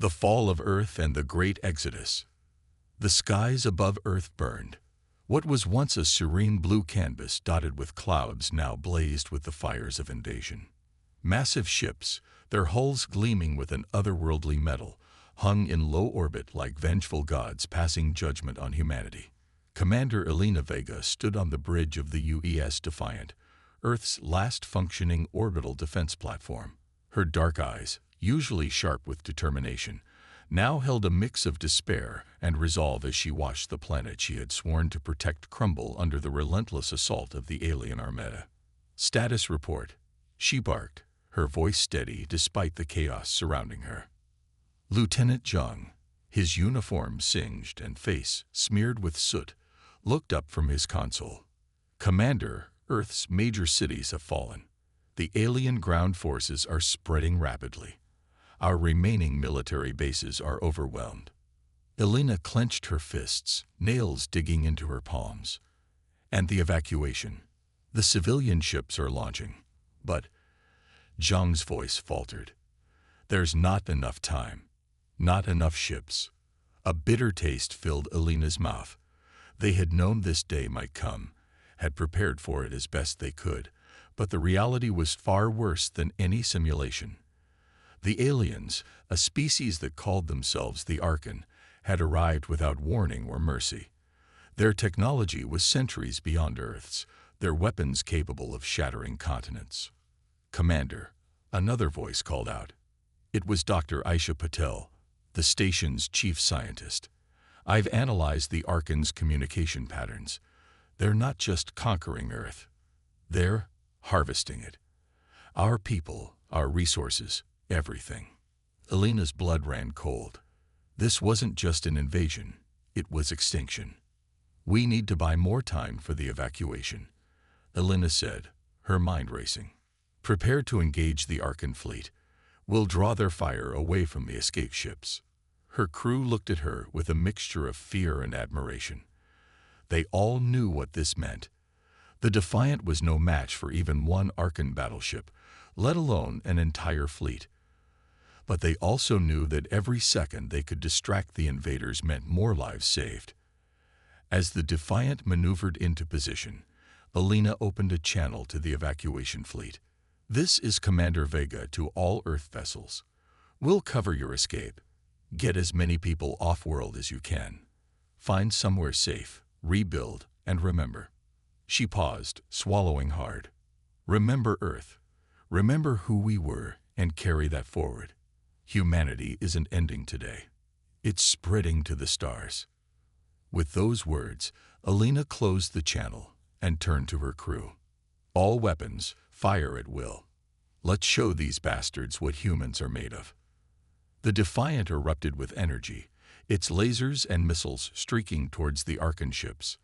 The fall of Earth and the Great Exodus. The skies above Earth burned. What was once a serene blue canvas dotted with clouds now blazed with the fires of invasion. Massive ships, their hulls gleaming with an otherworldly metal, hung in low orbit like vengeful gods passing judgment on humanity. Commander Elena Vega stood on the bridge of the UES Defiant, Earth's last functioning orbital defense platform. Her dark eyes, usually sharp with determination, now held a mix of despair and resolve as she watched the planet she had sworn to protect crumble under the relentless assault of the alien armada. "Status report," she barked, her voice steady despite the chaos surrounding her. Lieutenant Zhang, his uniform singed and face smeared with soot, looked up from his console. "Commander, Earth's major cities have fallen. The alien ground forces are spreading rapidly. Our remaining military bases are overwhelmed." Elena clenched her fists, nails digging into her palms. "And the evacuation. The civilian ships are launching. But," Zhang's voice faltered, "there's not enough time. Not enough ships." A bitter taste filled Elena's mouth. They had known this day might come, had prepared for it as best they could, but the reality was far worse than any simulation. The aliens, a species that called themselves the Archon, had arrived without warning or mercy. Their technology was centuries beyond Earth's, their weapons capable of shattering continents. "Commander," another voice called out. It was Dr. Aisha Patel, the station's chief scientist. "I've analyzed the Archon's communication patterns. They're not just conquering Earth. They're harvesting it. Our people, our resources, everything." Elena's blood ran cold. This wasn't just an invasion, it was extinction. "We need to buy more time for the evacuation," Elena said, her mind racing. "Prepare to engage the Archon fleet. We'll draw their fire away from the escape ships." Her crew looked at her with a mixture of fear and admiration. They all knew what this meant. The Defiant was no match for even one Archon battleship, let alone an entire fleet. But they also knew that every second they could distract the invaders meant more lives saved. As the Defiant maneuvered into position, Elena opened a channel to the evacuation fleet. "This is Commander Vega to all Earth vessels. We'll cover your escape. Get as many people off-world as you can. Find somewhere safe, rebuild, and remember." She paused, swallowing hard. "Remember Earth. Remember who we were and carry that forward. Humanity isn't ending today. It's spreading to the stars." With those words, Elena closed the channel and turned to her crew. "All weapons, fire at will. Let's show these bastards what humans are made of." The Defiant erupted with energy, its lasers and missiles streaking towards the Archon ships.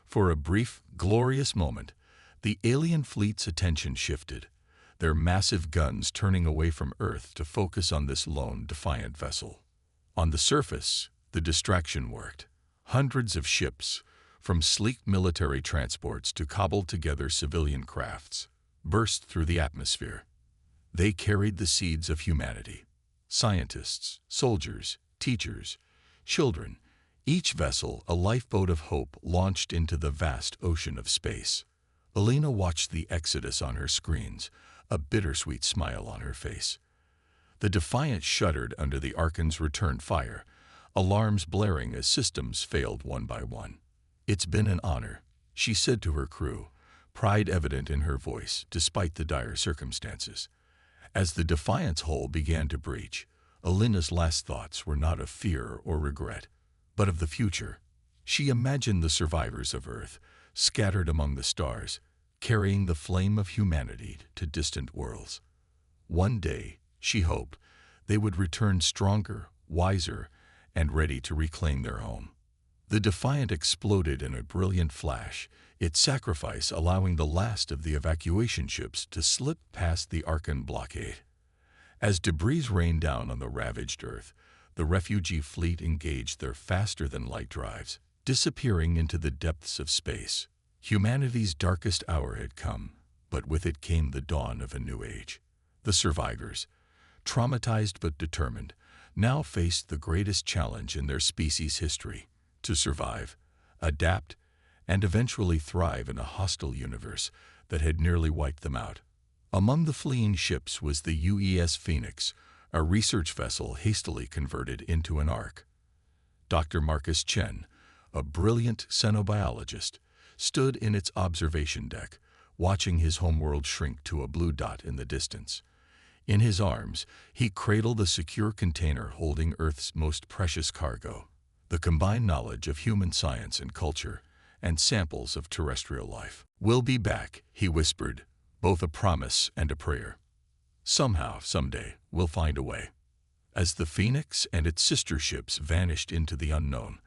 For a brief, glorious moment, the alien fleet's attention shifted, their massive guns turning away from Earth to focus on this lone Defiant vessel. On the surface, the distraction worked. Hundreds of ships, from sleek military transports to cobbled-together civilian crafts, burst through the atmosphere. They carried the seeds of humanity. Scientists, soldiers, teachers, children, each vessel a lifeboat of hope launched into the vast ocean of space. Elena watched the exodus on her screens, a bittersweet smile on her face. The Defiant shuddered under the Archon's return fire, alarms blaring as systems failed one by one. "It's been an honor," she said to her crew, pride evident in her voice despite the dire circumstances. As the Defiant's hull began to breach, Elena's last thoughts were not of fear or regret, but of the future. She imagined the survivors of Earth, scattered among the stars, carrying the flame of humanity to distant worlds. One day, she hoped, they would return stronger, wiser, and ready to reclaim their home. The Defiant exploded in a brilliant flash, its sacrifice allowing the last of the evacuation ships to slip past the Archon blockade. As debris rained down on the ravaged Earth, the refugee fleet engaged their faster-than-light drives, disappearing into the depths of space. Humanity's darkest hour had come, but with it came the dawn of a new age. The survivors, traumatized but determined, now faced the greatest challenge in their species' history: to survive, adapt, and eventually thrive in a hostile universe that had nearly wiped them out. Among the fleeing ships was the UES Phoenix, a research vessel hastily converted into an Ark. Dr. Marcus Chen, a brilliant xenobiologist, stood in its observation deck, watching his homeworld shrink to a blue dot in the distance. In his arms, he cradled a secure container holding Earth's most precious cargo: the combined knowledge of human science and culture, and samples of terrestrial life. "We'll be back," he whispered, both a promise and a prayer. "Somehow, someday, we'll find a way." As the Phoenix and its sister ships vanished into the unknown,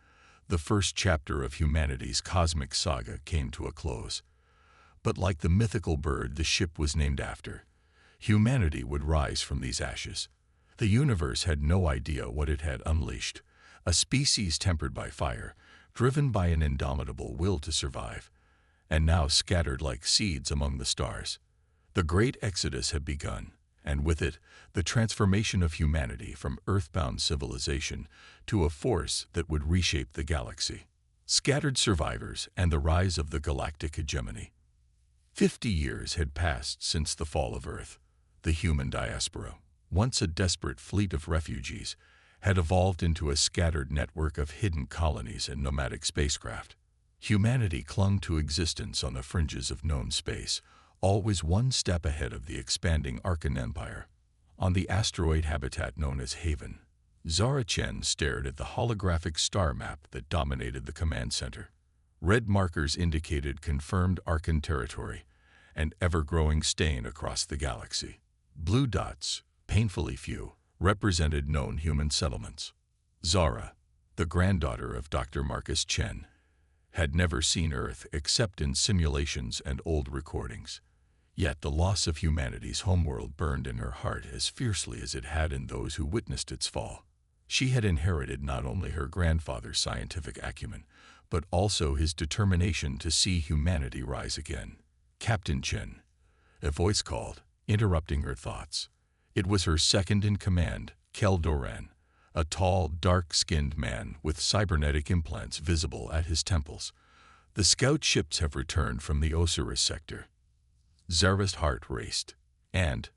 the first chapter of humanity's cosmic saga came to a close. But like the mythical bird the ship was named after, humanity would rise from these ashes. The universe had no idea what it had unleashed: a species tempered by fire, driven by an indomitable will to survive, and now scattered like seeds among the stars. The great exodus had begun, and with it, the transformation of humanity from earthbound civilization to a force that would reshape the galaxy. Scattered survivors and the rise of the galactic hegemony. 50 years had passed since the fall of Earth. The human diaspora, once a desperate fleet of refugees, had evolved into a scattered network of hidden colonies and nomadic spacecraft. Humanity clung to existence on the fringes of known space, always one step ahead of the expanding Arkan Empire. On the asteroid habitat known as Haven, Zara Chen stared at the holographic star map that dominated the command center. Red markers indicated confirmed Arkan territory, an ever-growing stain across the galaxy. Blue dots, painfully few, represented known human settlements. Zara, the granddaughter of Dr. Marcus Chen, had never seen Earth except in simulations and old recordings. Yet the loss of humanity's homeworld burned in her heart as fiercely as it had in those who witnessed its fall. She had inherited not only her grandfather's scientific acumen, but also his determination to see humanity rise again. "Captain Chen," a voice called, interrupting her thoughts. It was her second-in-command, Kel Doran, a tall, dark-skinned man with cybernetic implants visible at his temples. "The scout ships have returned from the Osiris sector." Zara's heart raced, and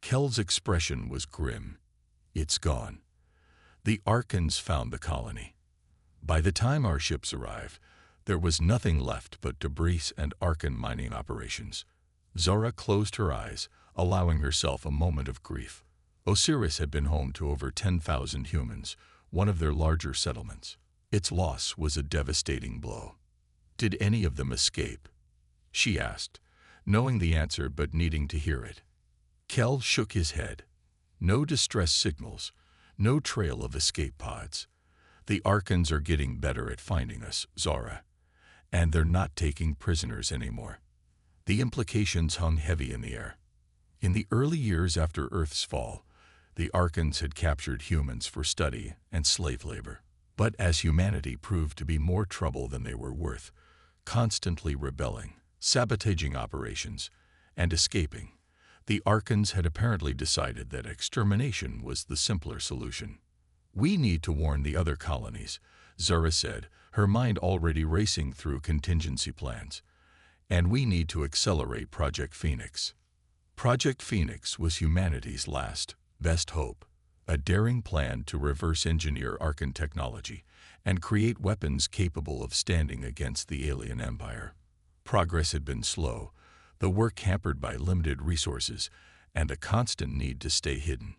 Kel's expression was grim. "It's gone. The Arkans found the colony. By the time our ships arrived, there was nothing left but debris and Arkan mining operations." Zara closed her eyes, allowing herself a moment of grief. Osiris had been home to over 10,000 humans, one of their larger settlements. Its loss was a devastating blow. "Did any of them escape?" she asked, knowing the answer but needing to hear it. Kel shook his head. "No distress signals, no trail of escape pods. The Arkans are getting better at finding us, Zara, and they're not taking prisoners anymore." The implications hung heavy in the air. In the early years after Earth's fall, the Arkans had captured humans for study and slave labor. But as humanity proved to be more trouble than they were worth, constantly rebelling, sabotaging operations, and escaping, the Arkans had apparently decided that extermination was the simpler solution. "We need to warn the other colonies," Zara said, her mind already racing through contingency plans. "And we need to accelerate Project Phoenix." Project Phoenix was humanity's last, best hope, a daring plan to reverse-engineer Arkan technology and create weapons capable of standing against the alien empire. Progress had been slow, the work hampered by limited resources and a constant need to stay hidden.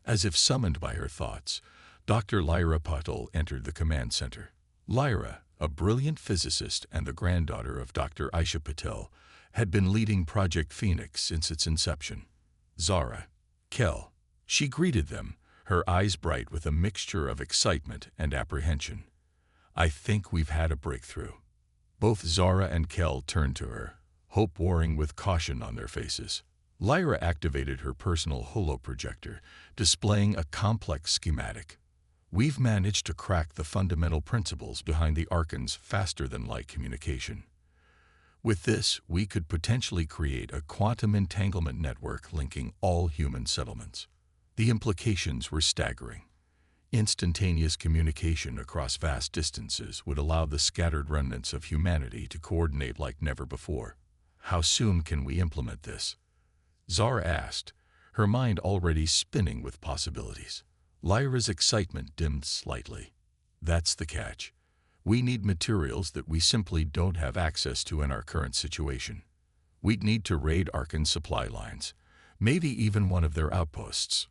As if summoned by her thoughts, Dr. Lyra Patel entered the command center. Lyra, a brilliant physicist and the granddaughter of Dr. Aisha Patel, had been leading Project Phoenix since its inception. "Zara, Kel," she greeted them, her eyes bright with a mixture of excitement and apprehension. "I think we've had a breakthrough." Both Zara and Kel turned to her, hope warring with caution on their faces. Lyra activated her personal holoprojector, displaying a complex schematic. "We've managed to crack the fundamental principles behind the Arkans' faster-than-light communication. With this, we could potentially create a quantum entanglement network linking all human settlements." The implications were staggering. Instantaneous communication across vast distances would allow the scattered remnants of humanity to coordinate like never before. How soon can we implement this? Zara asked, her mind already spinning with possibilities. Lyra's excitement dimmed slightly. That's the catch. We need materials that we simply don't have access to in our current situation. We'd need to raid Arkan supply lines, maybe even one of their outposts.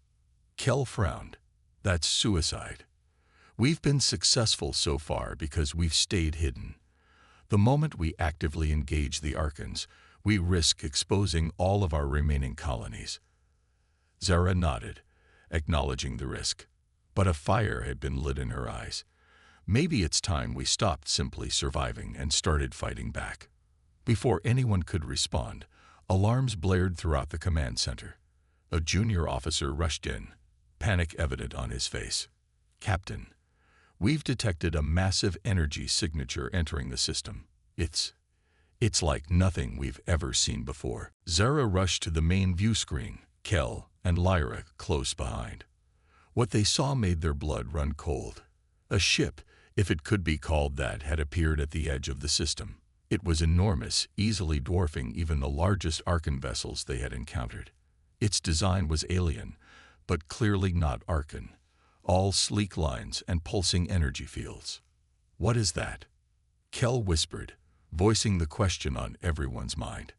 Kel frowned. That's suicide. We've been successful so far because we've stayed hidden. The moment we actively engage the Arkans, we risk exposing all of our remaining colonies. Zara nodded, acknowledging the risk. But a fire had been lit in her eyes. Maybe it's time we stopped simply surviving and started fighting back. Before anyone could respond, alarms blared throughout the command center. A junior officer rushed in, panic evident on his face. "Captain, we've detected a massive energy signature entering the system. It's like nothing we've ever seen before." Zara rushed to the main view screen, Kel and Lyra close behind. What they saw made their blood run cold. A ship, if it could be called that, had appeared at the edge of the system. It was enormous, easily dwarfing even the largest Arkan vessels they had encountered. Its design was alien, but clearly not Arkan. All sleek lines and pulsing energy fields. "What is that?" Kel whispered, voicing the question on everyone's mind.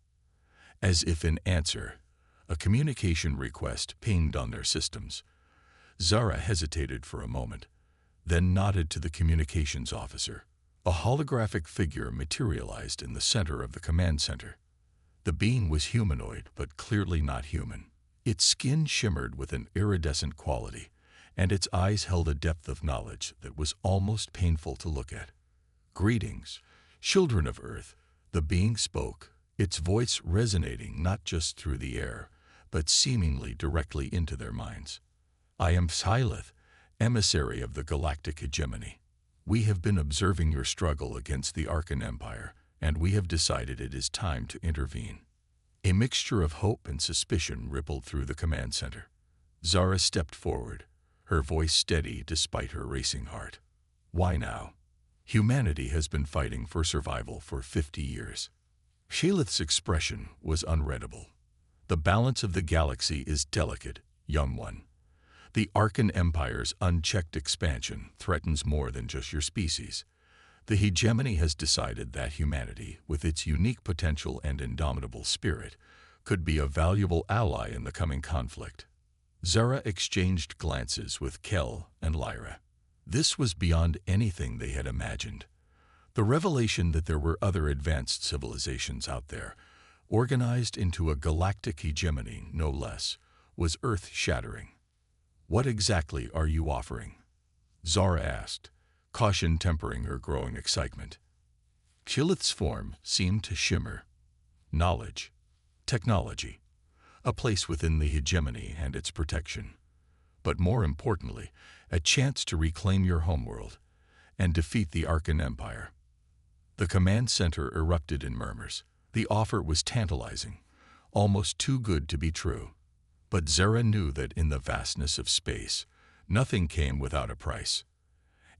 As if in answer, a communication request pinged on their systems. Zara hesitated for a moment, then nodded to the communications officer. A holographic figure materialized in the center of the command center. The being was humanoid, but clearly not human. Its skin shimmered with an iridescent quality, and its eyes held a depth of knowledge that was almost painful to look at. "Greetings, children of Earth," the being spoke, its voice resonating not just through the air, but seemingly directly into their minds. "I am Syleth, emissary of the Galactic Hegemony. We have been observing your struggle against the Arkan Empire, and we have decided it is time to intervene." A mixture of hope and suspicion rippled through the command center. Zara stepped forward, her voice steady despite her racing heart. "Why now? Humanity has been fighting for survival for 50 years. Shaleth's expression was unreadable. "The balance of the galaxy is delicate, young one. The Arkan Empire's unchecked expansion threatens more than just your species. The hegemony has decided that humanity, with its unique potential and indomitable spirit, could be a valuable ally in the coming conflict." Zara exchanged glances with Kel and Lyra. This was beyond anything they had imagined. The revelation that there were other advanced civilizations out there, organized into a galactic hegemony no less, was earth-shattering. "What exactly are you offering?" Zara asked, caution tempering her growing excitement. Shilith's form seemed to shimmer. "Knowledge, technology, a place within the hegemony and its protection. But more importantly, a chance to reclaim your homeworld and defeat the Arkan Empire." The command center erupted in murmurs. The offer was tantalizing, almost too good to be true. But Zara knew that in the vastness of space, nothing came without a price.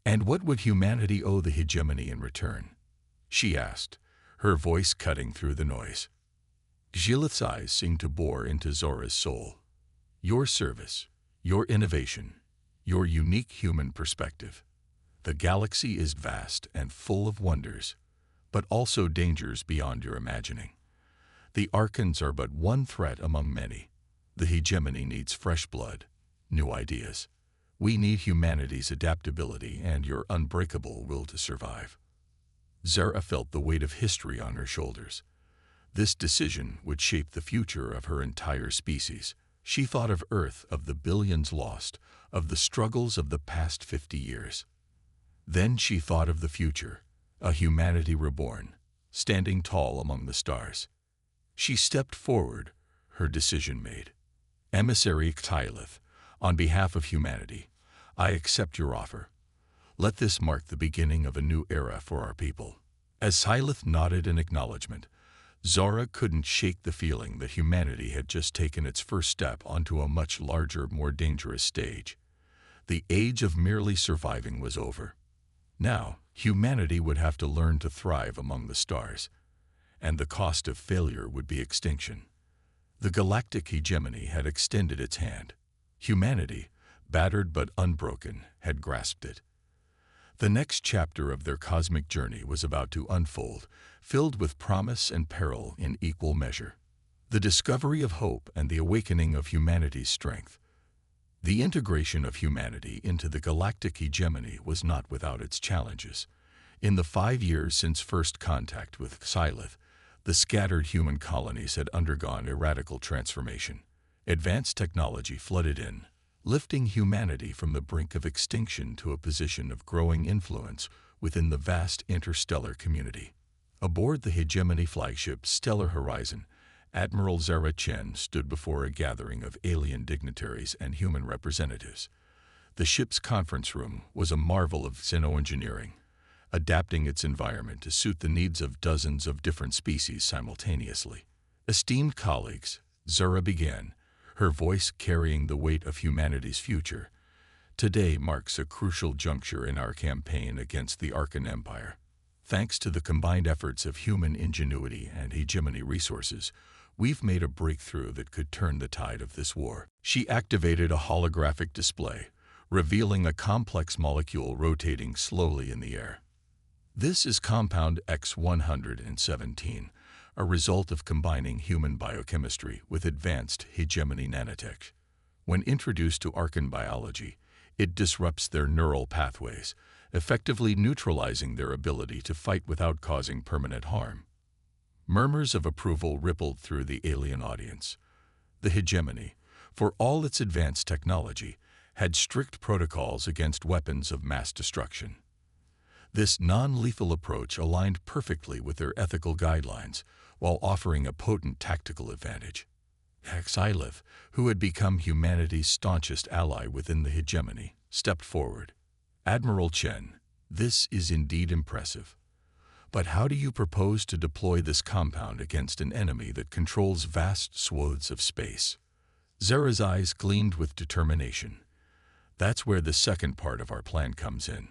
And what would humanity owe the hegemony in return? She asked, her voice cutting through the noise. Gilith's eyes seemed to bore into Zora's soul. "Your service, your innovation, your unique human perspective. The galaxy is vast and full of wonders, but also dangers beyond your imagining. The Arkans are but one threat among many. The hegemony needs fresh blood, new ideas. We need humanity's adaptability and your unbreakable will to survive." Zara felt the weight of history on her shoulders. This decision would shape the future of her entire species. She thought of Earth, of the billions lost, of the struggles of the past 50 years. Then she thought of the future, a humanity reborn, standing tall among the stars. She stepped forward, her decision made. "Emissary Ktylith, on behalf of humanity, I accept your offer. Let this mark the beginning of a new era for our people." As Syleth nodded in acknowledgement, Zara couldn't shake the feeling that humanity had just taken its first step onto a much larger, more dangerous stage. The age of merely surviving was over. Now, humanity would have to learn to thrive among the stars, and the cost of failure would be extinction. The galactic hegemony had extended its hand. Humanity, battered but unbroken, had grasped it. The next chapter of their cosmic journey was about to unfold, filled with promise and peril in equal measure. The discovery of hope and the awakening of humanity's strength. The integration of humanity into the galactic hegemony was not without its challenges. In the 5 years since first contact with Xylith, the scattered human colonies had undergone a radical transformation. Advanced technology flooded in, lifting humanity from the brink of extinction to a position of growing influence within the vast interstellar community. Aboard the hegemony flagship Stellar Horizon, Admiral Zara Chen stood before a gathering of alien dignitaries and human representatives. The ship's conference room was a marvel of xenoengineering, adapting its environment to suit the needs of dozens of different species simultaneously. Esteemed colleagues, Zara began, her voice carrying the weight of humanity's future. Today marks a crucial juncture in our campaign against the Arcan Empire. Thanks to the combined efforts of human ingenuity and hegemony resources, we've made a breakthrough that could turn the tide of this war. She activated a holographic display, revealing a complex molecule rotating slowly in the air. This is compound X117, a result of combining human biochemistry with advanced hegemony nanotech. When introduced to Arcan biology, it disrupts their neural pathways, effectively neutralizing their ability to fight without causing permanent harm. Murmurs of approval rippled through the alien audience. The hegemony, for all its advanced technology, had strict protocols against weapons of mass destruction. This non-lethal approach aligned perfectly with their ethical guidelines, while offering a potent tactical advantage. Xylith, who had become humanity's staunchest ally within the hegemony, stepped forward. Admiral Chen, this is indeed impressive. But how do you propose to deploy this compound against an enemy that controls vast swathes of space? Zara's eyes gleamed with determination. That's where the second part of our plan comes in.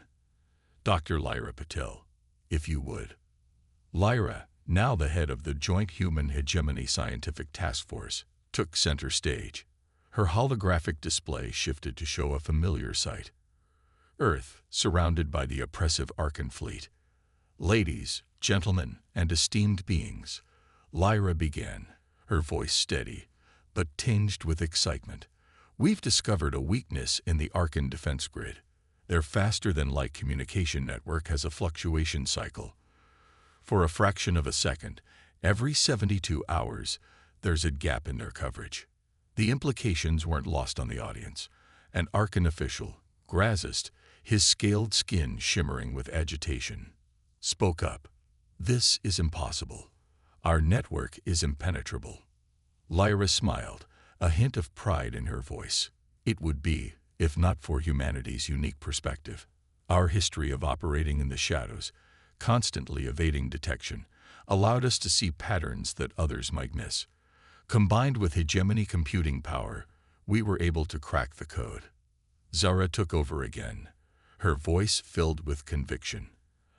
Dr. Lyra Patel, if you would. Lyra, now the head of the Joint Human Hegemony Scientific Task Force, took center stage. Her holographic display shifted to show a familiar sight. Earth, surrounded by the oppressive Arcan fleet. Ladies, gentlemen, and esteemed beings, Lyra began, her voice steady, but tinged with excitement. We've discovered a weakness in the Arcan defense grid. Their faster-than-light communication network has a fluctuation cycle. For a fraction of a second, every 72 hours, there's a gap in their coverage. The implications weren't lost on the audience. An Arcan official, Grazist, his scaled skin shimmering with agitation, spoke up. This is impossible. Our network is impenetrable. Lyra smiled, a hint of pride in her voice. It would be, if not for humanity's unique perspective. Our history of operating in the shadows, constantly evading detection, allowed us to see patterns that others might miss. Combined with hegemony computing power, we were able to crack the code. Zara took over again, her voice filled with conviction.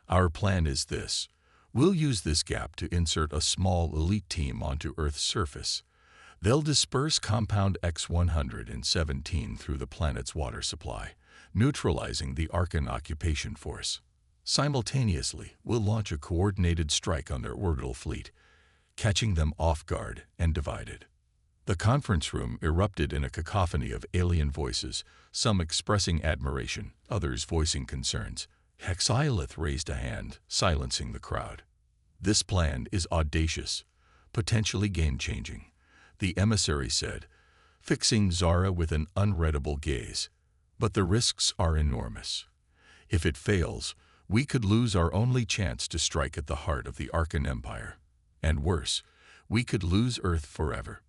Our plan is this. We'll use this gap to insert a small elite team onto Earth's surface. They'll disperse compound X117 through the planet's water supply, neutralizing the Arcan occupation force. Simultaneously, we'll launch a coordinated strike on their orbital fleet, catching them off guard and divided. The conference room erupted in a cacophony of alien voices, some expressing admiration, others voicing concerns. Xylith raised a hand, silencing the crowd. This plan is audacious, potentially game-changing, the emissary said, fixing Zara with an unreadable gaze. But the risks are enormous. If it fails, we could lose our only chance to strike at the heart of the Arcan Empire. And worse, we could lose Earth forever.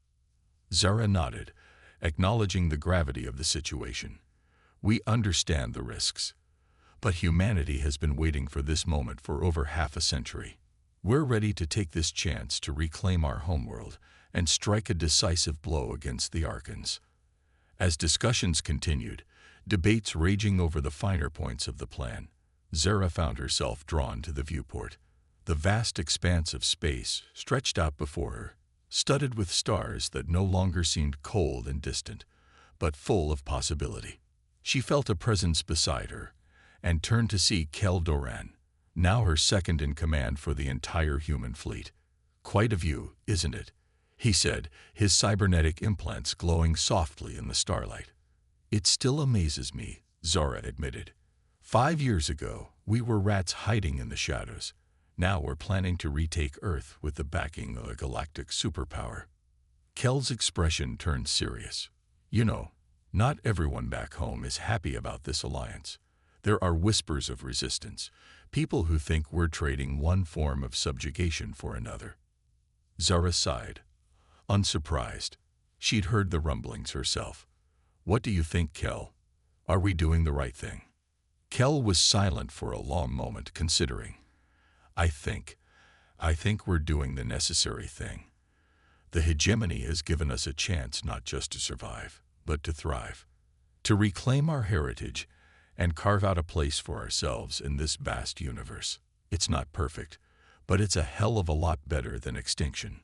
Zara nodded, acknowledging the gravity of the situation. We understand the risks. But humanity has been waiting for this moment for over half a century. We're ready to take this chance to reclaim our homeworld and strike a decisive blow against the Arcans. As discussions continued, Debates raging over the finer points of the plan, Zara found herself drawn to the viewport. The vast expanse of space stretched out before her, studded with stars that no longer seemed cold and distant, but full of possibility. She felt a presence beside her, and turned to see Kel Doran, now her second in command for the entire human fleet. "Quite a view, isn't it?" he said, his cybernetic implants glowing softly in the starlight. "It still amazes me," Zara admitted. 5 years ago, we were rats hiding in the shadows. Now we're planning to retake Earth with the backing of a galactic superpower." Kel's expression turned serious. "You know, not everyone back home is happy about this alliance. There are whispers of resistance, people who think we're trading one form of subjugation for another." Zara sighed, unsurprised. She'd heard the rumblings herself. "What do you think, Kel? Are we doing the right thing?" Kel was silent for a long moment, considering. I think we're doing the necessary thing. The hegemony has given us a chance not just to survive, but to thrive, to reclaim our heritage and carve out a place for ourselves in this vast universe. It's not perfect, but it's a hell of a lot better than extinction."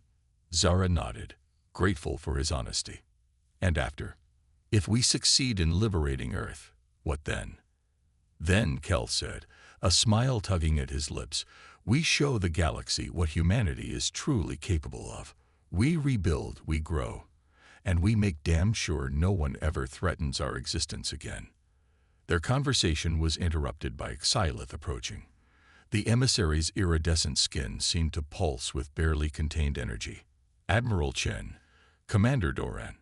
Zara nodded, grateful for his honesty. "And after? If we succeed in liberating Earth, what then?" "Then," Kel said, a smile tugging at his lips, "we show the galaxy what humanity is truly capable of. We rebuild, we grow, and we make damn sure no one ever threatens our existence again." Their conversation was interrupted by Xylith approaching. The emissary's iridescent skin seemed to pulse with barely contained energy. "Admiral Chen, Commander Doran."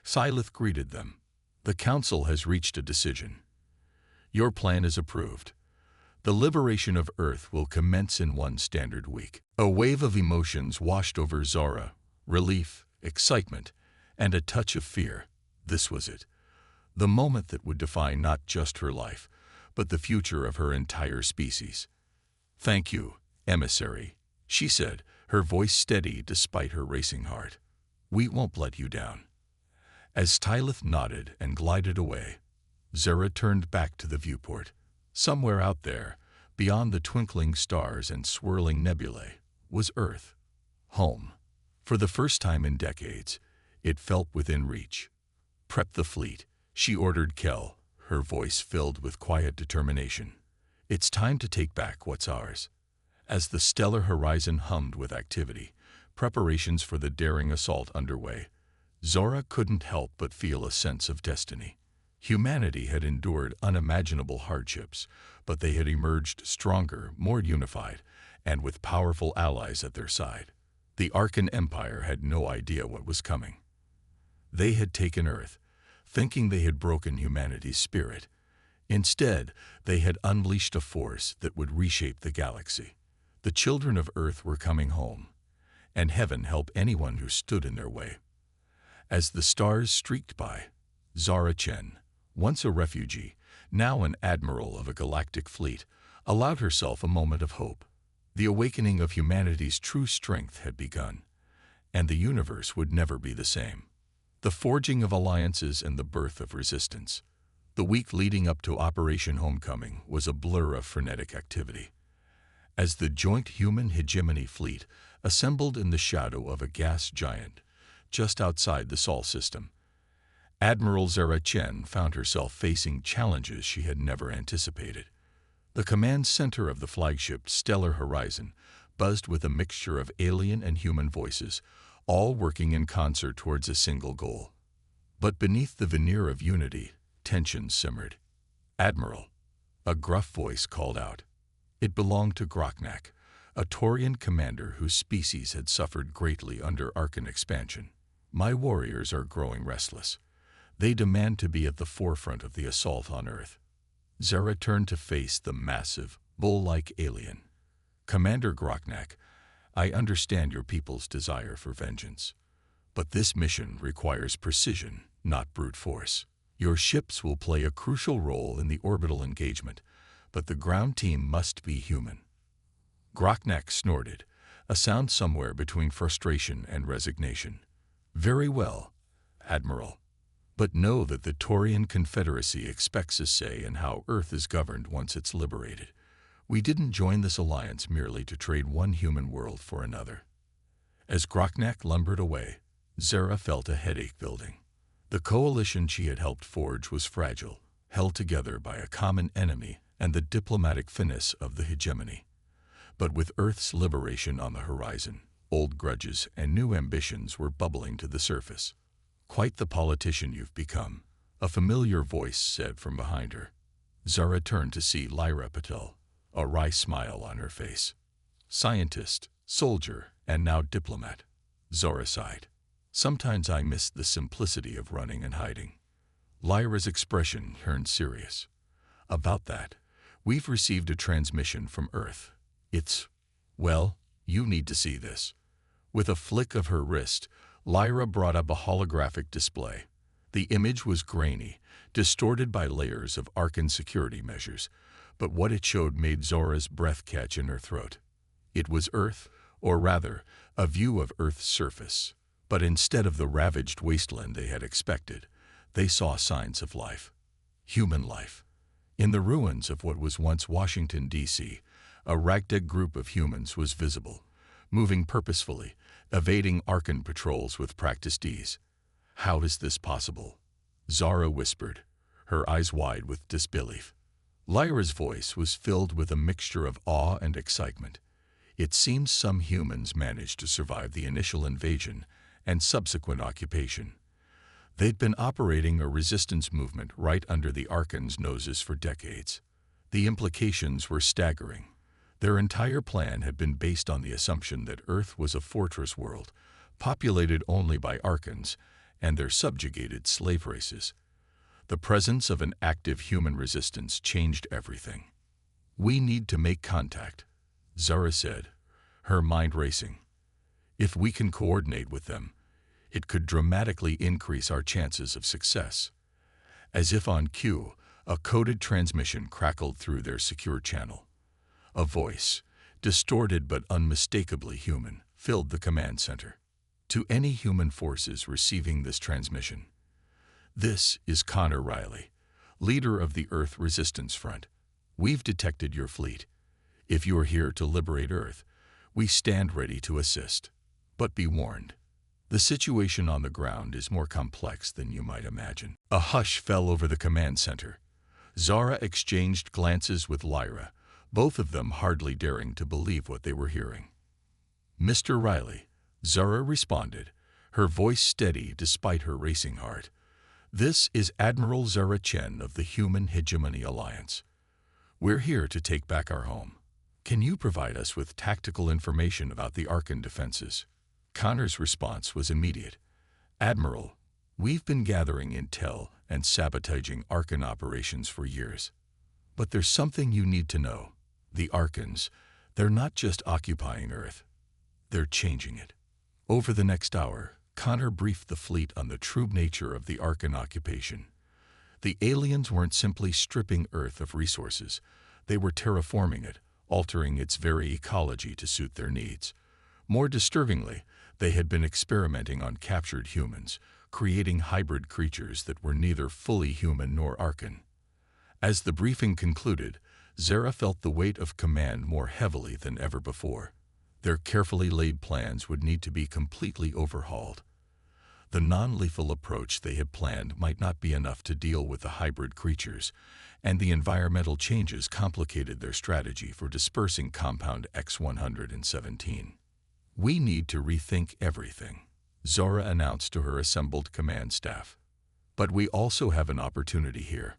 Xylith greeted them. "The Council has reached a decision. Your plan is approved. The liberation of Earth will commence in one standard week." A wave of emotions washed over Zara: relief, excitement, and a touch of fear. This was it. The moment that would define not just her life, but the future of her entire species. "Thank you, emissary," she said, her voice steady despite her racing heart. "We won't let you down." As Tylith nodded and glided away, Zara turned back to the viewport. Somewhere out there, beyond the twinkling stars and swirling nebulae, was Earth. Home. For the first time in decades, it felt within reach. "Prep the fleet," she ordered Kel, her voice filled with quiet determination. "It's time to take back what's ours." As the stellar horizon hummed with activity, preparations for the daring assault underway, Zara couldn't help but feel a sense of destiny. Humanity had endured unimaginable hardships, but they had emerged stronger, more unified, and with powerful allies at their side. The Galactic Empire had no idea what was coming. They had taken Earth, thinking they had broken humanity's spirit. Instead, they had unleashed a force that would reshape the galaxy. The children of Earth were coming home, and heaven help anyone who stood in their way. As the stars streaked by, Zara Chen, once a refugee, now an admiral of a galactic fleet, allowed herself a moment of hope. The awakening of humanity's true strength had begun, and the universe would never be the same. The forging of alliances and the birth of resistance. The week leading up to Operation Homecoming was a blur of frenetic activity. As the joint human hegemony fleet assembled in the shadow of a gas giant just outside the Sol system, Admiral Zara Chen found herself facing challenges she had never anticipated. The command center of the flagship Stellar Horizon buzzed with a mixture of alien and human voices, all working in concert towards a single goal. But beneath the veneer of unity, tension simmered. "Admiral," a gruff voice called out. It belonged to Groknak, a Taurian commander whose species had suffered greatly under Arkan expansion. "My warriors are growing restless. They demand to be at the forefront of the assault on Earth." Zara turned to face the massive, bull-like alien. "Commander Groknak, I understand your people's desire for vengeance. But this mission requires precision, not brute force. Your ships will play a crucial role in the orbital engagement, but the ground team must be human." Groknak snorted, a sound somewhere between frustration and resignation. "Very well, Admiral. But know that the Taurian Confederacy expects a say in how Earth is governed once it's liberated. We didn't join this alliance merely to trade one human world for another. As Groknak lumbered away, Zara felt a headache building. The coalition she had helped forge was fragile, held together by a common enemy and the diplomatic finesse of the hegemony. But with Earth's liberation on the horizon, old grudges and new ambitions were bubbling to the surface. "Quite the politician you've become," a familiar voice said from behind her. Zara turned to see Lyra Patel, a wry smile on her face. Scientist, soldier, and now diplomat. Zara sighed. "Sometimes I miss the simplicity of running and hiding." Lyra's expression turned serious. "About that, we've received a transmission from Earth. Well, you need to see this." With a flick of her wrist, Lyra brought up a holographic display. The image was grainy, distorted by layers of Arkan security measures, but what it showed made Zora's breath catch in her throat. It was Earth, or rather, a view of Earth's surface. But instead of the ravaged wasteland they had expected, they saw signs of life. Human life. In the ruins of what was once Washington, D.C., a ragtag group of humans was visible, moving purposefully, evading Arkan patrols with practiced ease. "How is this possible?" Zara whispered, her eyes wide with disbelief. Lyra's voice was filled with a mixture of awe and excitement. It seemed some humans managed to survive the initial invasion and subsequent occupation. They'd been operating a resistance movement right under the Arkans' noses for decades. The implications were staggering. Their entire plan had been based on the assumption that Earth was a fortress world, populated only by Arkans and their subjugated slave races. The presence of an active human resistance changed everything. "We need to make contact," Zara said, her mind racing. "If we can coordinate with them, it could dramatically increase our chances of success." As if on cue, a coded transmission crackled through their secure channel. A voice, distorted but unmistakably human, filled the command center. "To any human forces receiving this transmission, this is Connor Riley, leader of the Earth Resistance Front. We've detected your fleet. If you are here to liberate Earth, we stand ready to assist. But be warned, the situation on the ground is more complex than you might imagine." A hush fell over the command center. Zara exchanged glances with Lyra, both of them hardly daring to believe what they were hearing. "Mr. Riley," Zara responded, her voice steady despite her racing heart. "This is Admiral Zara Chen of the Human Hegemony Alliance. We're here to take back our home. Can you provide us with tactical information about the Arkan defenses?" Connor's response was immediate. "Admiral, we've been gathering intel and sabotaging Arkan operations for years. But there's something you need to know. The Arkans, they're not just occupying Earth, they're changing it." Over the next hour, Connor briefed the fleet on the true nature of the Arkan occupation. The aliens weren't simply stripping Earth of resources, they were terraforming it, altering its very ecology to suit their needs. More disturbingly, they had been experimenting on captured humans, creating hybrid creatures that were neither fully human nor Arkan. As the briefing concluded, Zara felt the weight of command more heavily than ever before. Their carefully laid plans would need to be completely overhauled. The non-lethal approach they had planned might not be enough to deal with the hybrid creatures, and the environmental changes complicated their strategy for dispersing Compound X-117. "We need to rethink everything," Zora announced to her assembled command staff. "But we also have an opportunity here.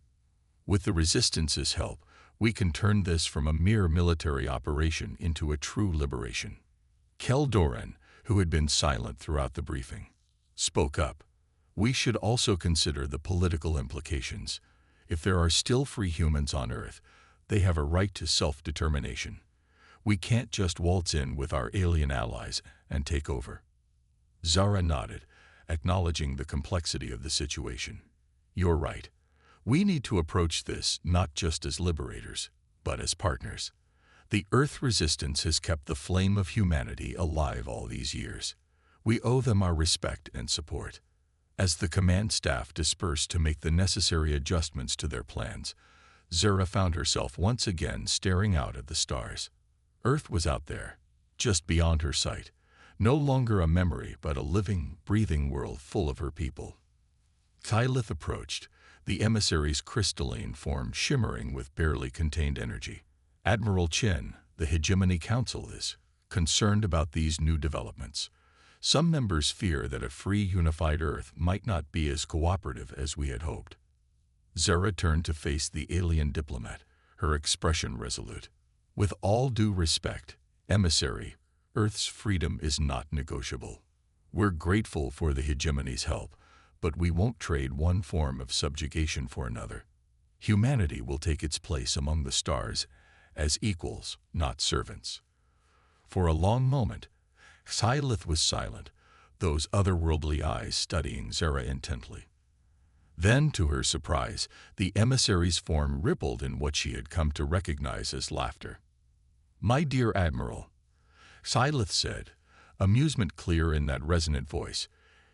With the Resistance's help, we can turn this from a mere military operation into a true liberation." Kel Doran, who had been silent throughout the briefing, spoke up. "We should also consider the political implications. If there are still free humans on Earth, they have a right to self-determination. We can't just waltz in with our alien allies and take over." Zara nodded, acknowledging the complexity of the situation. "You're right. We need to approach this not just as liberators, but as partners. The Earth Resistance has kept the flame of humanity alive all these years. We owe them our respect and support." As the command staff dispersed to make the necessary adjustments to their plans, Zura found herself once again staring out at the stars. Earth was out there, just beyond her sight, no longer a memory but a living, breathing world full of her people. Tylith approached, the emissary's crystalline form shimmering with barely contained energy. Admiral Chen, the Hegemony Council, is concerned about these new developments. Some members fear that a free, unified Earth might not be as cooperative as we had hoped. Zura turned to face the alien diplomat, her expression resolute. With all due respect, emissary, Earth's freedom is not negotiable. We're grateful for the Hegemony's help, but we won't trade one form of subjugation for another. Humanity will take its place among the stars as equals, not servants. For a long moment, Tylith was silent, those otherworldly eyes studying Zura intently. Then, to her surprise, the emissary's form rippled in what she had come to recognize as laughter. "My dear Admiral," Tylith said, amusement clear in that resonant voice,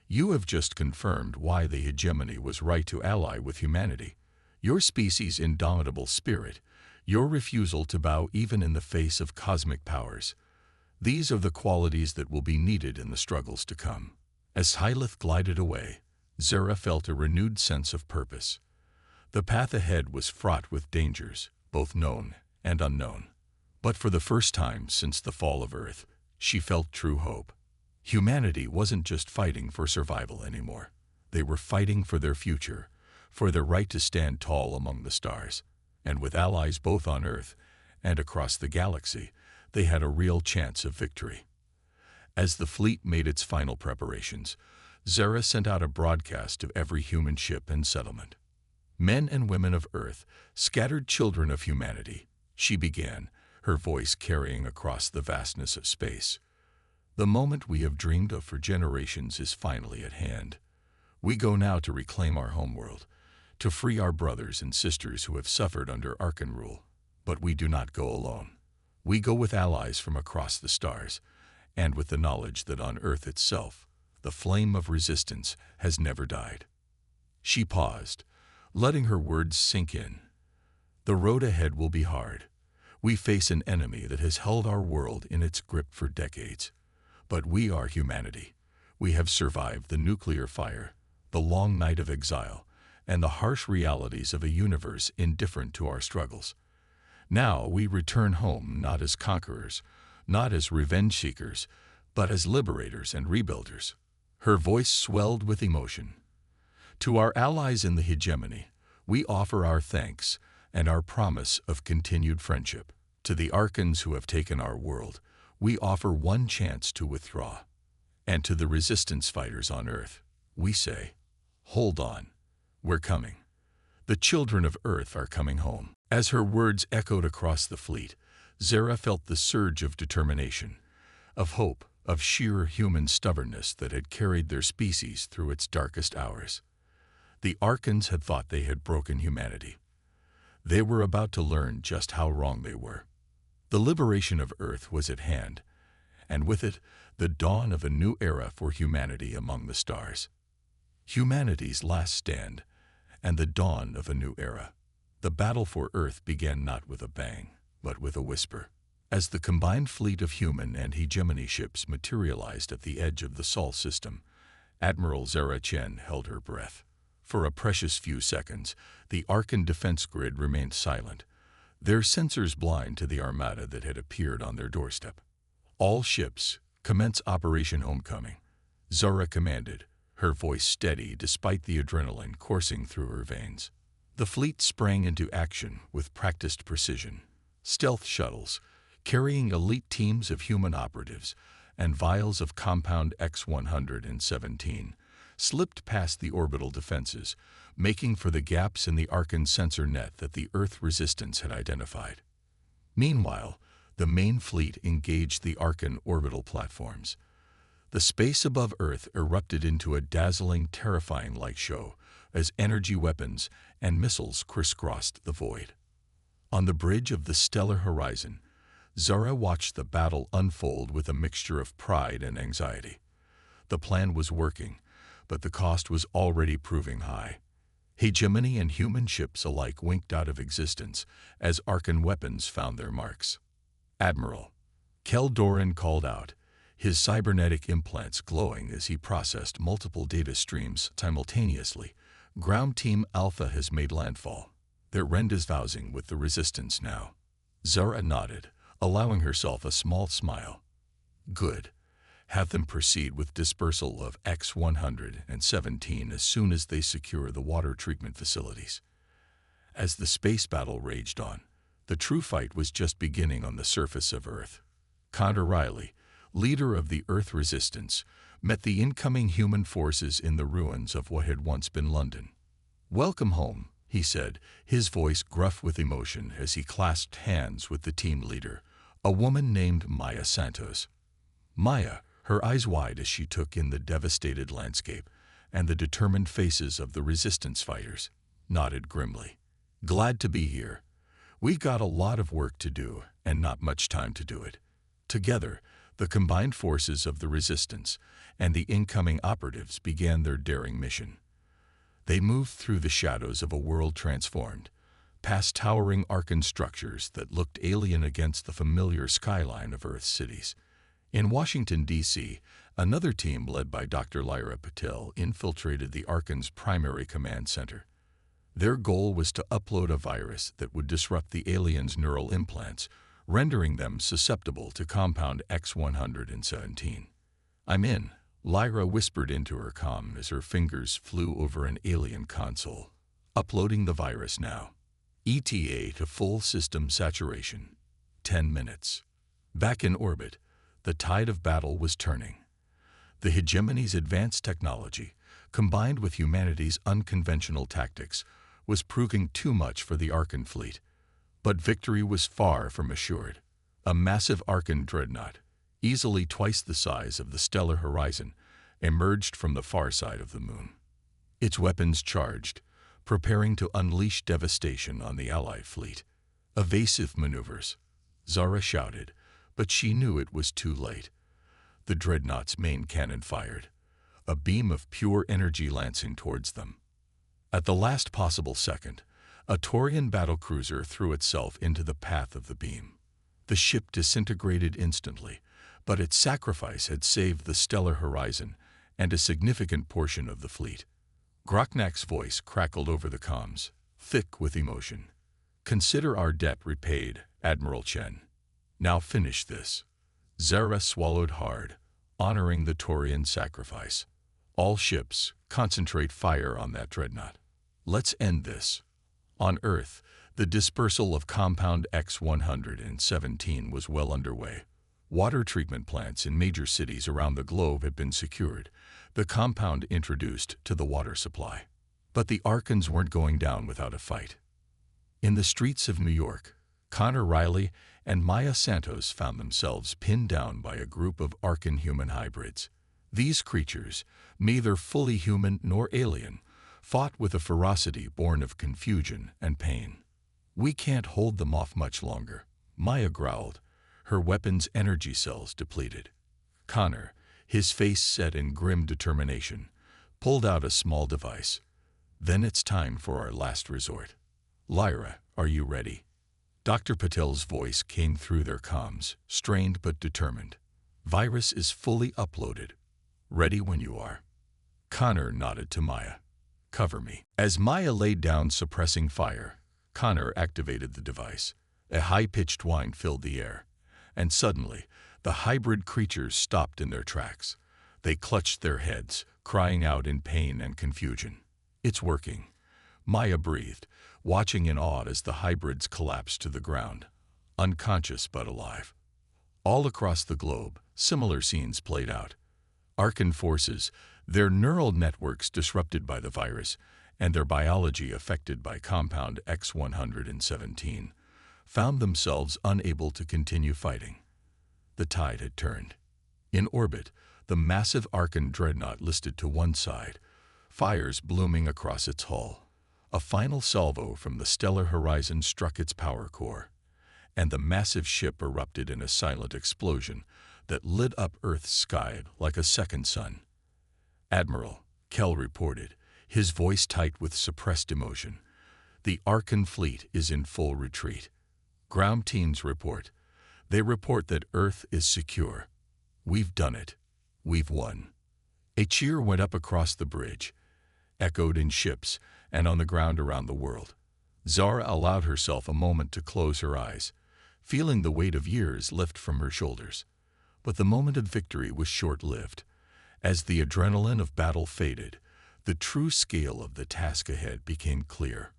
"you have just confirmed why the Hegemony was right to ally with humanity. Your species' indomitable spirit, your refusal to bow even in the face of cosmic powers. These are the qualities that will be needed in the struggles to come." As Tylith glided away, Zura felt a renewed sense of purpose. The path ahead was fraught with dangers, both known and unknown. But for the first time since the fall of Earth, she felt true hope. Humanity wasn't just fighting for survival anymore. They were fighting for their future, for their right to stand tall among the stars. And with allies both on Earth and across the galaxy, they had a real chance of victory. As the fleet made its final preparations, Zura sent out a broadcast to every human ship and settlement. "Men and women of Earth, scattered children of humanity," she began, her voice carrying across the vastness of space. "The moment we have dreamed of for generations is finally at hand. We go now to reclaim our homeworld, to free our brothers and sisters who have suffered under Arkan rule. But we do not go alone. We go with allies from across the stars, and with the knowledge that on Earth itself, the flame of resistance has never died." She paused, letting her words sink in. "The road ahead will be hard. We face an enemy that has held our world in its grip for decades. But we are humanity. We have survived the nuclear fire, the long night of exile, and the harsh realities of a universe indifferent to our struggles. Now we return home not as conquerors, not as revenge seekers, but as liberators and rebuilders." Her voice swelled with emotion. "To our allies in the Hegemony, we offer our thanks and our promise of continued friendship. To the Arkans who have taken our world, we offer one chance to withdraw. And to the resistance fighters on Earth, we say, hold on, we're coming. The children of Earth are coming home." As her words echoed across the fleet, Zura felt the surge of determination, of hope, of sheer human stubbornness that had carried their species through its darkest hours. The Arkans had thought they had broken humanity. They were about to learn just how wrong they were. The liberation of Earth was at hand, and with it, the dawn of a new era for humanity among the stars. Humanity's last stand, and the dawn of a new era. The battle for Earth began not with a bang, but with a whisper. As the combined fleet of human and Hegemony ships materialized at the edge of the Sol system, Admiral Zura Chen held her breath. For a precious few seconds, the Arkan defense grid remained silent, their sensors blind to the armada that had appeared on their doorstep. "All ships, commence Operation Homecoming," Zura commanded, her voice steady despite the adrenaline coursing through her veins. The fleet sprang into action with practiced precision. Stealth shuttles, carrying elite teams of human operatives, and vials of compound X-117, slipped past the orbital defenses, making for the gaps in the Arkan sensor net that the Earth resistance had identified. Meanwhile, the main fleet engaged the Arkan orbital platforms. The space above Earth erupted into a dazzling, terrifying light show as energy weapons and missiles crisscrossed the void. On the bridge of the stellar horizon, Zura watched the battle unfold with a mixture of pride and anxiety. The plan was working, but the cost was already proving high. Hegemony and human ships alike winked out of existence as Arkan weapons found their marks. "Admiral," Doran called out, his cybernetic implants glowing as he processed multiple data streams simultaneously. "Ground Team Alpha has made landfall. They're rendezvousing with the Resistance now." Zara nodded, allowing herself a small smile. "Good. Have them proceed with dispersal of X-117 as soon as they secure the water treatment facilities." As the space battle raged on, the true fight was just beginning on the surface of Earth. Connor Riley, leader of the Earth Resistance, met the incoming human forces in the ruins of what had once been London. "Welcome home," he said, his voice gruff with emotion as he clasped hands with the team leader, a woman named Maya Santos. Maya, her eyes wide as she took in the devastated landscape and the determined faces of the Resistance fighters, nodded grimly. "Glad to be here. We got a lot of work to do and not much time to do it." Together, the combined forces of the Resistance and the incoming operatives began their daring mission. They moved through the shadows of a world transformed, past towering Arkan structures that looked alien against the familiar skyline of Earth's cities. In Washington, D.C., another team led by Dr. Lyra Patel infiltrated the Arkan's primary command center. Their goal was to upload a virus that would disrupt the aliens' neural implants, rendering them susceptible to compound X-117. "I'm in," Lyra whispered into her comm as her fingers flew over an alien console. "Uploading the virus now. ETA to full system saturation. 10 minutes." Back in orbit, the tide of battle was turning. The hegemony's advanced technology, combined with humanity's unconventional tactics, was proving too much for the Arkan fleet. But victory was far from assured. A massive Arkan dreadnought, easily twice the size of the stellar horizon, emerged from the far side of the moon. Its weapons charged, preparing to unleash devastation on the Allied fleet. "Evasive maneuvers," Zara shouted, but she knew it was too late. The dreadnought's main cannon fired, a beam of pure energy lancing towards them. At the last possible second, a Taurian battlecruiser threw itself into the path of the beam. The ship disintegrated instantly, but its sacrifice had saved the stellar horizon and a significant portion of the fleet. Groknak's voice crackled over the comms, thick with emotion. "Consider our debt repaid, Admiral Chen. Now finish this." Zara swallowed hard, honoring the Taurian sacrifice. "All ships, concentrate fire on that dreadnought. Let's end this." On Earth, the dispersal of compound X-117 was well underway. Water treatment plants in major cities around the globe had been secured, the compound introduced to the water supply. But the Arkans weren't going down without a fight. In the streets of New York, Connor Riley and Maya Santos found themselves pinned down by a group of Arkan human hybrids. These creatures, neither fully human nor alien, fought with a ferocity born of confusion and pain. "We can't hold them off much longer," Maya growled, her weapon's energy cells depleted. Connor, his face set in grim determination, pulled out a small device. "Then it's time for our last resort. Lyra, are you ready?" Dr. Patel's voice came through their comms, strained but determined. "Virus is fully uploaded. Ready when you are." Connor nodded to Maya. "Cover me." As Maya laid down suppressing fire, Connor activated the device. A high-pitched whine filled the air, and suddenly, the hybrid creatures stopped in their tracks. They clutched their heads, crying out in pain and confusion. "It's working," Maya breathed, watching in awe as the hybrids collapsed to the ground, unconscious but alive. All across the globe, similar scenes played out. Arkan forces, their neural networks disrupted by the virus, and their biology affected by compound X-117, found themselves unable to continue fighting. The tide had turned. In orbit, the massive Arkan dreadnought listed to one side, fires blooming across its hull. A final salvo from the stellar horizon struck its power core, and the massive ship erupted in a silent explosion that lit up Earth's sky like a second sun. "Admiral," Kell reported, his voice tight with suppressed emotion. The Arkan fleet is in full retreat. Ground teams report. They report that Earth is secure. We've done it. We've won. A cheer went up across the bridge, echoed in ships and on the ground around the world. Zara allowed herself a moment to close her eyes, feeling the weight of years lift from her shoulders. But the moment of victory was short-lived. As the adrenaline of battle faded, the true scale of the task ahead became clear.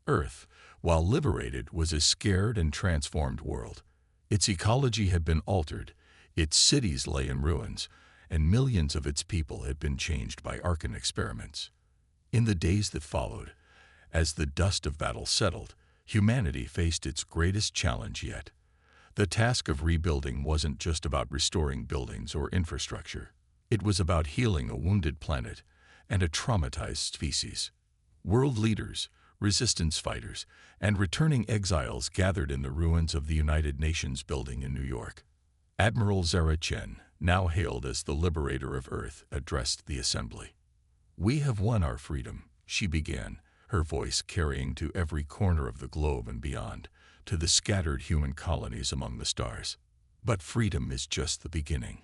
Earth, while liberated, was a scared and transformed world. Its ecology had been altered, its cities lay in ruins, and millions of its people had been changed by Arkan experiments. In the days that followed, as the dust of battle settled, humanity faced its greatest challenge yet. The task of rebuilding wasn't just about restoring buildings or infrastructure. It was about healing a wounded planet and a traumatized species. World leaders, resistance fighters, and returning exiles gathered in the ruins of the United Nations building in New York. Admiral Zara Chen, now hailed as the liberator of Earth, addressed the assembly. "We have won our freedom," she began, her voice carrying to every corner of the globe and beyond, to the scattered human colonies among the stars. But freedom is just the beginning.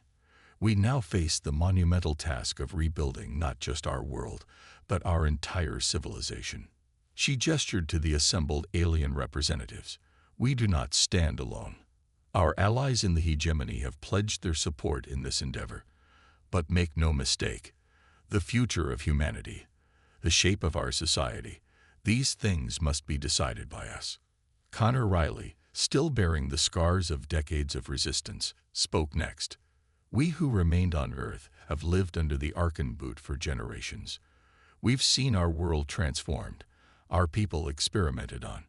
We now face the monumental task of rebuilding not just our world, but our entire civilization. She gestured to the assembled alien representatives. "We do not stand alone. Our allies in the hegemony have pledged their support in this endeavor. But make no mistake, the future of humanity, the shape of our society, these things must be decided by us." Connor Riley, still bearing the scars of decades of resistance, spoke next. "We who remained on Earth have lived under the Arkan boot for generations. We've seen our world transformed, our people experimented on.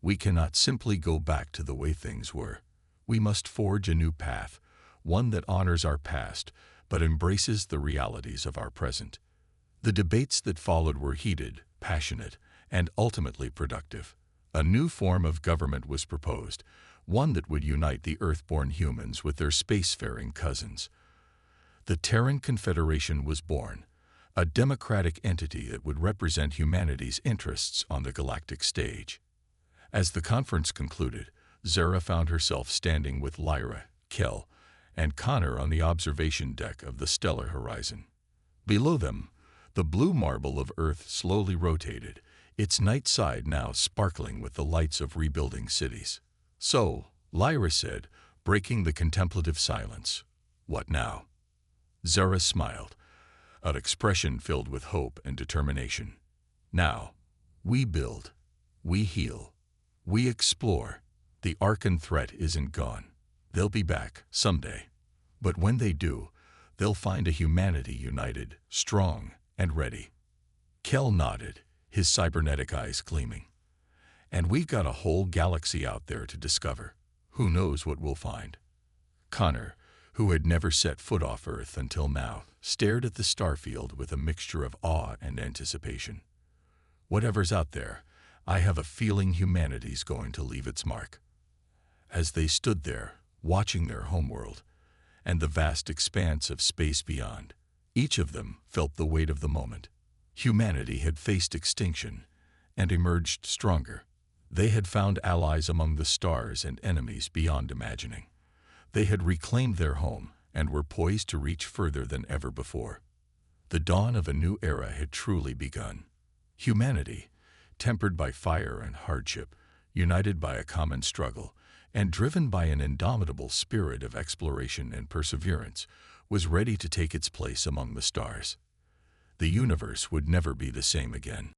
We cannot simply go back to the way things were. We must forge a new path, one that honors our past but embraces the realities of our present." The debates that followed were heated, passionate, and ultimately productive. A new form of government was proposed, one that would unite the Earthborn humans with their spacefaring cousins. The Terran Confederation was born, a democratic entity that would represent humanity's interests on the galactic stage. As the conference concluded, Zara found herself standing with Lyra, Kell, and Connor on the observation deck of the stellar horizon. Below them, the blue marble of Earth slowly rotated, its night side now sparkling with the lights of rebuilding cities. "So," Lyra said, breaking the contemplative silence, "what now?" Zara smiled, an expression filled with hope and determination. "Now, we build, we heal, we explore. The Arkan threat isn't gone. They'll be back someday. But when they do, they'll find a humanity united, strong, and ready." Kell nodded, his cybernetic eyes gleaming. "And we've got a whole galaxy out there to discover. Who knows what we'll find?" Connor, who had never set foot off Earth until now, stared at the starfield with a mixture of awe and anticipation. "Whatever's out there, I have a feeling humanity's going to leave its mark." As they stood there, watching their homeworld, and the vast expanse of space beyond, each of them felt the weight of the moment. Humanity had faced extinction and emerged stronger. They had found allies among the stars and enemies beyond imagining. They had reclaimed their home and were poised to reach further than ever before. The dawn of a new era had truly begun. Humanity, tempered by fire and hardship, united by a common struggle, and driven by an indomitable spirit of exploration and perseverance, was ready to take its place among the stars. The universe would never be the same again.